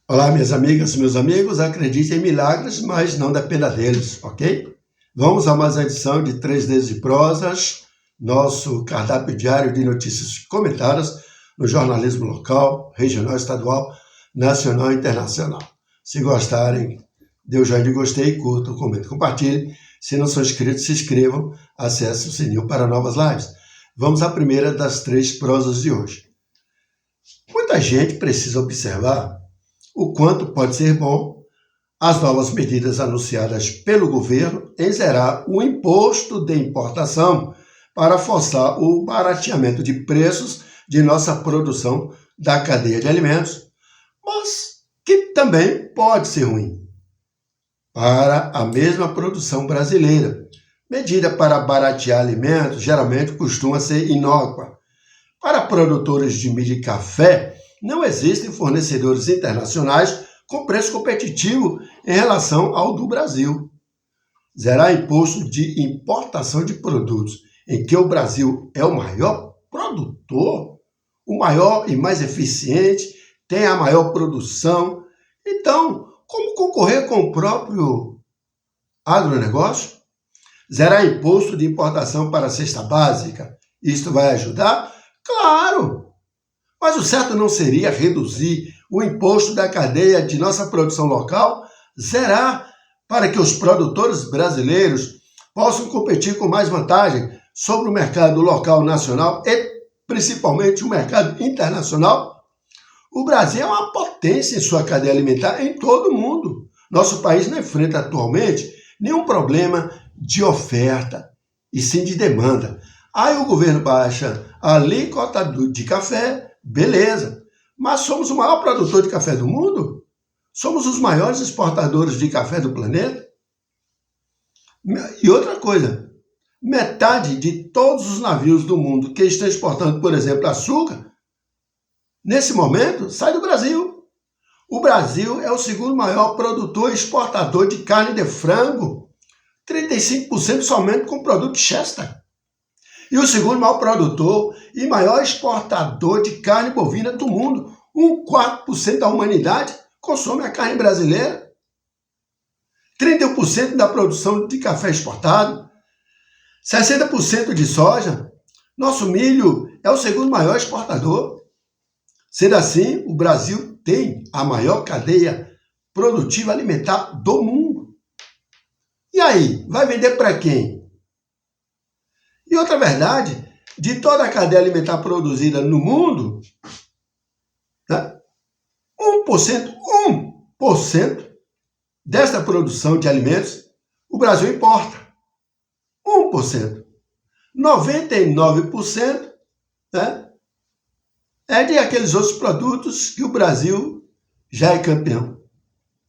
Olá, minhas amigas, meus amigos, acreditem em milagres, mas não dependa deles, ok? Vamos a mais uma edição de 3 Dedos de Prosas, nosso cardápio diário de notícias comentadas no jornalismo local, regional, estadual, nacional e internacional. Se gostarem, dê o joinha de gostei, curtam, comentem, compartilhem. Se não são inscritos, se inscrevam, acessem o sininho para novas lives. Vamos à primeira das 3 prosas de hoje. Muita gente precisa observar o quanto pode ser bom as novas medidas anunciadas pelo governo em zerar o imposto de importação para forçar o barateamento de preços de nossa produção da cadeia de alimentos, mas que também pode ser ruim para a mesma produção brasileira. Medida para baratear alimentos geralmente costuma ser inócua. Para produtores de milho e café, não existem fornecedores internacionais com preço competitivo em relação ao do Brasil. Zerar imposto de importação de produtos em que o Brasil é o maior produtor, o maior e mais eficiente, tem a maior produção. Então, como concorrer com o próprio agronegócio? Zerar imposto de importação para a cesta básica, isto vai ajudar? Claro! Mas o certo não seria reduzir o imposto da cadeia de nossa produção local, zerar para que os produtores brasileiros possam competir com mais vantagem sobre o mercado local, nacional e principalmente o mercado internacional? O Brasil é uma potência em sua cadeia alimentar em todo o mundo. Nosso país não enfrenta atualmente nenhum problema de oferta, e sim de demanda. Aí o governo baixa a alíquota de café, beleza. Mas somos o maior produtor de café do mundo? Somos os maiores exportadores de café do planeta? E outra coisa, metade de todos os navios do mundo que estão exportando, por exemplo, açúcar, nesse momento, sai do Brasil. O Brasil é o segundo maior produtor e exportador de carne de frango, 35% somente com produto Chester. E o segundo maior produtor e maior exportador de carne bovina do mundo. 1/4% da humanidade consome a carne brasileira. 31% da produção de café exportado. 60% de soja. Nosso milho é o segundo maior exportador. Sendo assim, o Brasil tem a maior cadeia produtiva alimentar do mundo. E aí, vai vender para quem? E outra verdade, de toda a cadeia alimentar produzida no mundo, né, 1% desta produção de alimentos o Brasil importa. 1%. 99%, né, é de aqueles outros produtos que o Brasil já é campeão,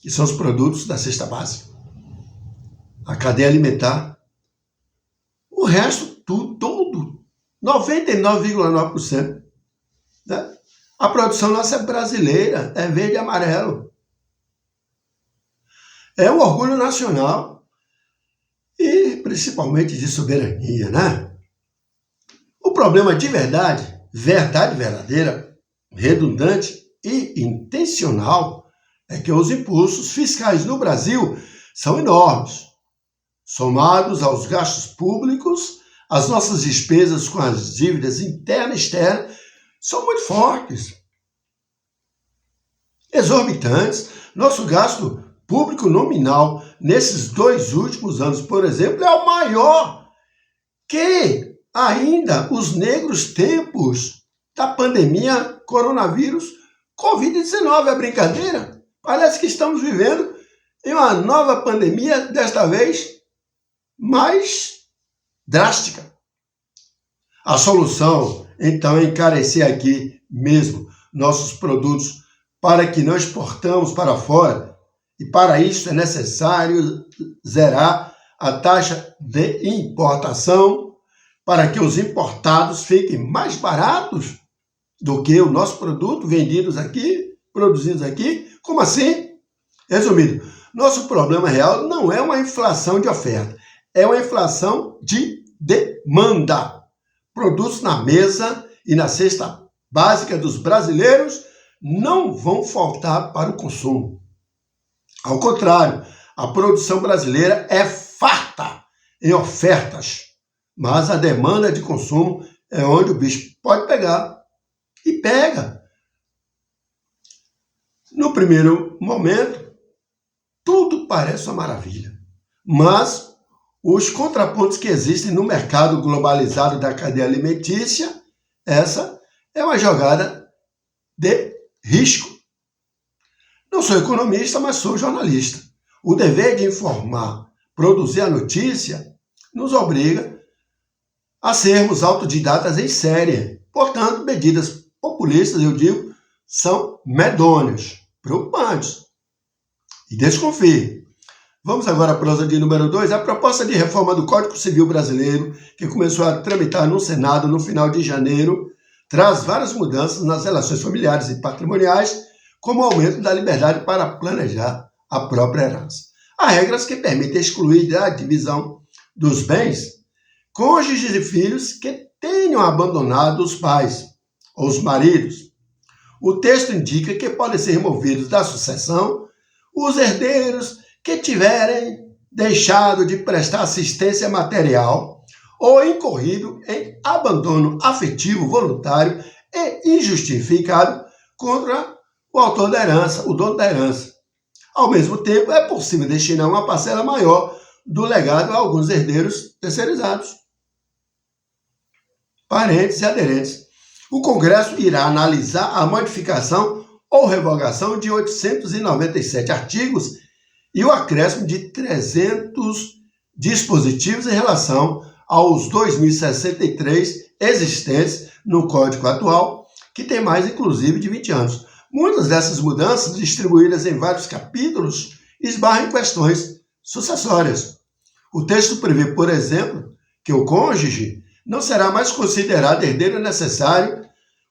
que são os produtos da cesta básica. A cadeia alimentar. O resto, tudo, 99,9%. Né? A produção nossa é brasileira, é verde e amarelo. É um orgulho nacional e principalmente de soberania, né? O problema de verdade verdadeira, redundante e intencional é que os impulsos fiscais no Brasil são enormes. Somados aos gastos públicos, as nossas despesas com as dívidas interna e externa são muito fortes, exorbitantes. Nosso gasto público nominal nesses 2 últimos anos, por exemplo, é o maior que ainda os negros tempos da pandemia coronavírus Covid-19. É brincadeira? Parece que estamos vivendo em uma nova pandemia, desta vez mais drástica. A solução, então, é encarecer aqui mesmo nossos produtos para que não exportamos para fora. E para isso é necessário zerar a taxa de importação para que os importados fiquem mais baratos do que o nosso produto vendidos aqui, produzidos aqui. Como assim? Resumindo, nosso problema real não é uma inflação de oferta, é uma inflação de demanda. Produtos na mesa e na cesta básica dos brasileiros não vão faltar para o consumo. Ao contrário, a produção brasileira é farta em ofertas, mas a demanda de consumo é onde o bicho pode pegar. E pega. No primeiro momento, tudo parece uma maravilha, mas os contrapontos que existem no mercado globalizado da cadeia alimentícia, essa é uma jogada de risco. Não sou economista, mas sou jornalista. O dever de informar, produzir a notícia, nos obriga a sermos autodidatas em série. Portanto, medidas populistas, eu digo, são medonhas, preocupantes. E desconfie. Vamos agora à prosa de número 2. A proposta de reforma do Código Civil Brasileiro, que começou a tramitar no Senado no final de janeiro, traz várias mudanças nas relações familiares e patrimoniais, como o aumento da liberdade para planejar a própria herança. Há regras que permitem excluir da divisão dos bens cônjuges e filhos que tenham abandonado os pais ou os maridos. O texto indica que podem ser removidos da sucessão os herdeiros que tiverem deixado de prestar assistência material ou incorrido em abandono afetivo voluntário e injustificado contra o autor da herança, o dono da herança. Ao mesmo tempo, é possível destinar uma parcela maior do legado a alguns herdeiros terceirizados, parentes e aderentes. O Congresso irá analisar a modificação ou revogação de 897 artigos e o acréscimo de 300 dispositivos em relação aos 2.063 existentes no Código atual, que tem mais, inclusive, de 20 anos. Muitas dessas mudanças, distribuídas em vários capítulos, esbarram em questões sucessórias. O texto prevê, por exemplo, que o cônjuge não será mais considerado herdeiro necessário,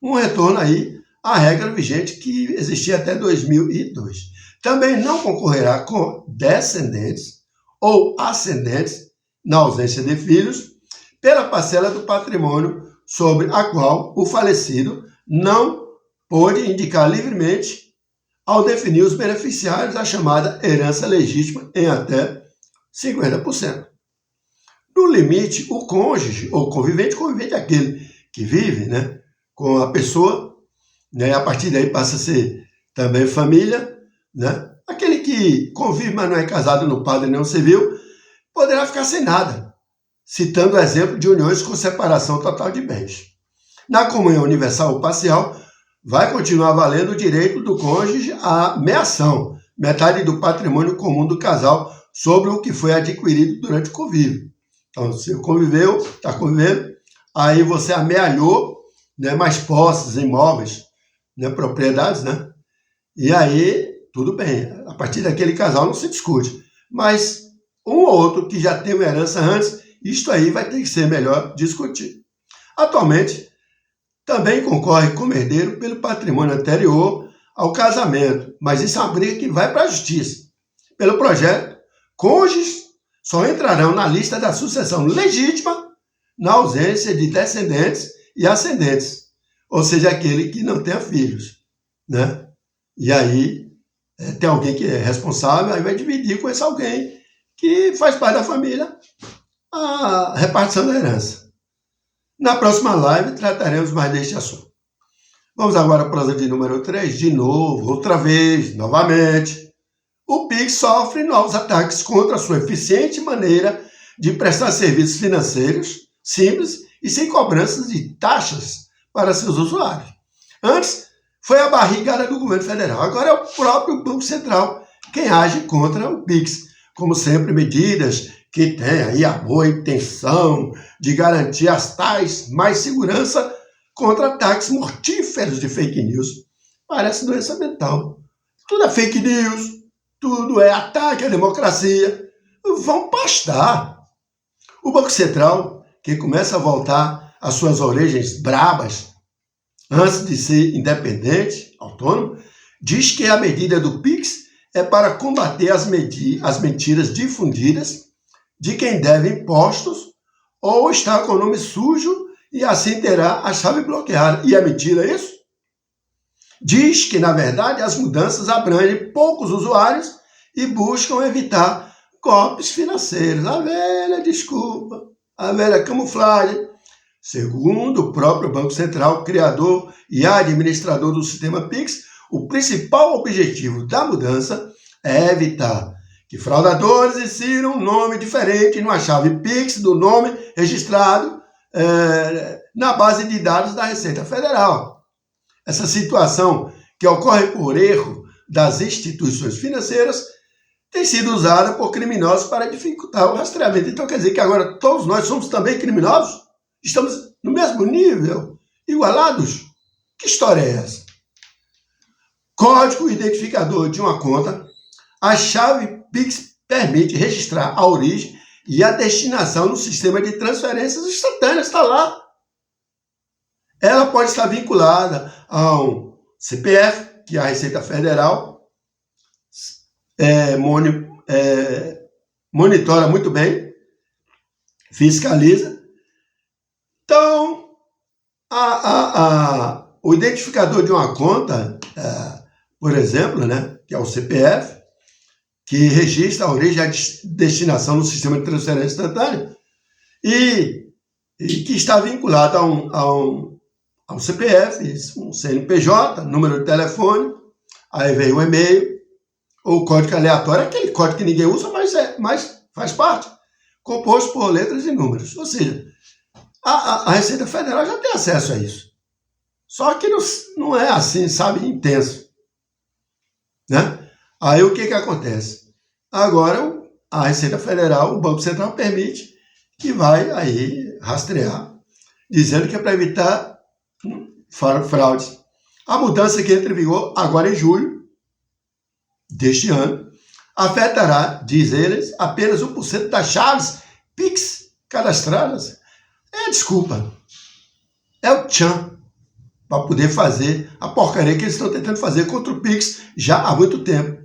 um retorno aí à regra vigente que existia até 2002. Também não concorrerá com descendentes ou ascendentes, na ausência de filhos, pela parcela do patrimônio sobre a qual o falecido não pôde indicar livremente ao definir os beneficiários da chamada herança legítima em até 50%. No limite, o cônjuge ou convivente é aquele que vive, né, com a pessoa, né, a partir daí passa a ser também família, né, aquele que convive, mas não é casado no padre nem no civil, poderá ficar sem nada, citando o exemplo de uniões com separação total de bens. Na comunhão universal ou parcial, vai continuar valendo o direito do cônjuge à meação, metade do patrimônio comum do casal sobre o que foi adquirido durante o convívio. Então, se conviveu, está convivendo, aí você amealhou, né, mais posses, imóveis, né, propriedades, né? E aí, tudo bem, a partir daquele casal não se discute. Mas um ou outro que já tem uma herança antes, isto aí vai ter que ser melhor discutir. Atualmente, também concorre como herdeiro pelo patrimônio anterior ao casamento, mas isso é uma briga que vai para a justiça. Pelo projeto, cônjuges só entrarão na lista da sucessão legítima na ausência de descendentes e ascendentes, ou seja, aquele que não tenha filhos, né? E aí tem alguém que é responsável, aí vai dividir com esse alguém que faz parte da família a repartição da herança. Na próxima live trataremos mais deste assunto. Vamos agora à prosa de número 3, de novo, outra vez, novamente. O PIX sofre novos ataques contra a sua eficiente maneira de prestar serviços financeiros simples e sem cobranças de taxas para seus usuários. Antes, foi a barrigada do governo federal. Agora é o próprio Banco Central quem age contra o PIX. Como sempre, medidas que têm aí a boa intenção de garantir as tais mais segurança contra ataques mortíferos de fake news. Parece doença mental. Tudo é fake news, tudo é ataque à democracia. Vão pastar. O Banco Central, que começa a voltar às suas origens brabas, antes de ser independente, autônomo, diz que a medida do PIX é para combater as mentiras difundidas de quem deve impostos ou está com o nome sujo e assim terá a chave bloqueada. E é mentira isso? Diz que, na verdade, as mudanças abrangem poucos usuários e buscam evitar golpes financeiros. A velha desculpa, a velha camuflagem. Segundo o próprio Banco Central, criador e administrador do sistema Pix, o principal objetivo da mudança é evitar que fraudadores insiram um nome diferente numa chave Pix do nome registrado na base de dados da Receita Federal. Essa situação, que ocorre por erro das instituições financeiras, tem sido usada por criminosos para dificultar o rastreamento. Então quer dizer que agora todos nós somos também criminosos? Estamos no mesmo nível? Igualados? Que história é essa? Código identificador de uma conta. A chave Pix permite registrar a origem e a destinação no sistema de transferências instantâneas. Está lá. Ela pode estar vinculada a um CPF, que é a Receita Federal monitora muito bem, fiscaliza. Então, o identificador de uma conta, por exemplo, né, que é o CPF, que registra a origem e a destinação no sistema de transferência instantânea e que está vinculado a um CPF, um CNPJ, número de telefone, aí vem o e-mail, ou o código aleatório, aquele código que ninguém usa, mas faz parte, composto por letras e números. Ou seja, a Receita Federal já tem acesso a isso. Só que não é assim, sabe, intenso. Né? Aí o que acontece? Agora a Receita Federal, o Banco Central permite que vai aí rastrear, dizendo que é para evitar fraudes. A mudança que entra em vigor agora em julho deste ano afetará, diz eles, apenas 1% das chaves Pix cadastradas. Desculpa, é o tchan para poder fazer a porcaria que eles estão tentando fazer contra o Pix já há muito tempo.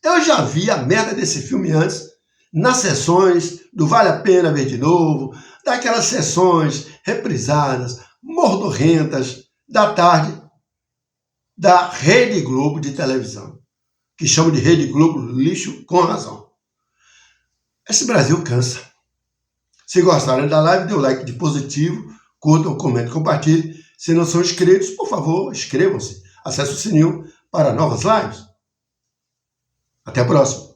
Eu já vi a merda desse filme antes, nas sessões do Vale a Pena Ver de Novo, daquelas sessões reprisadas, mordorrentas, da tarde, da Rede Globo de televisão, que chamam de Rede Globo lixo com razão. Esse Brasil cansa. Se gostaram da live, dê um like de positivo, curtam, comentem, compartilhem. Se não são inscritos, por favor, inscrevam-se. Acesse o sininho para novas lives. Até a próxima.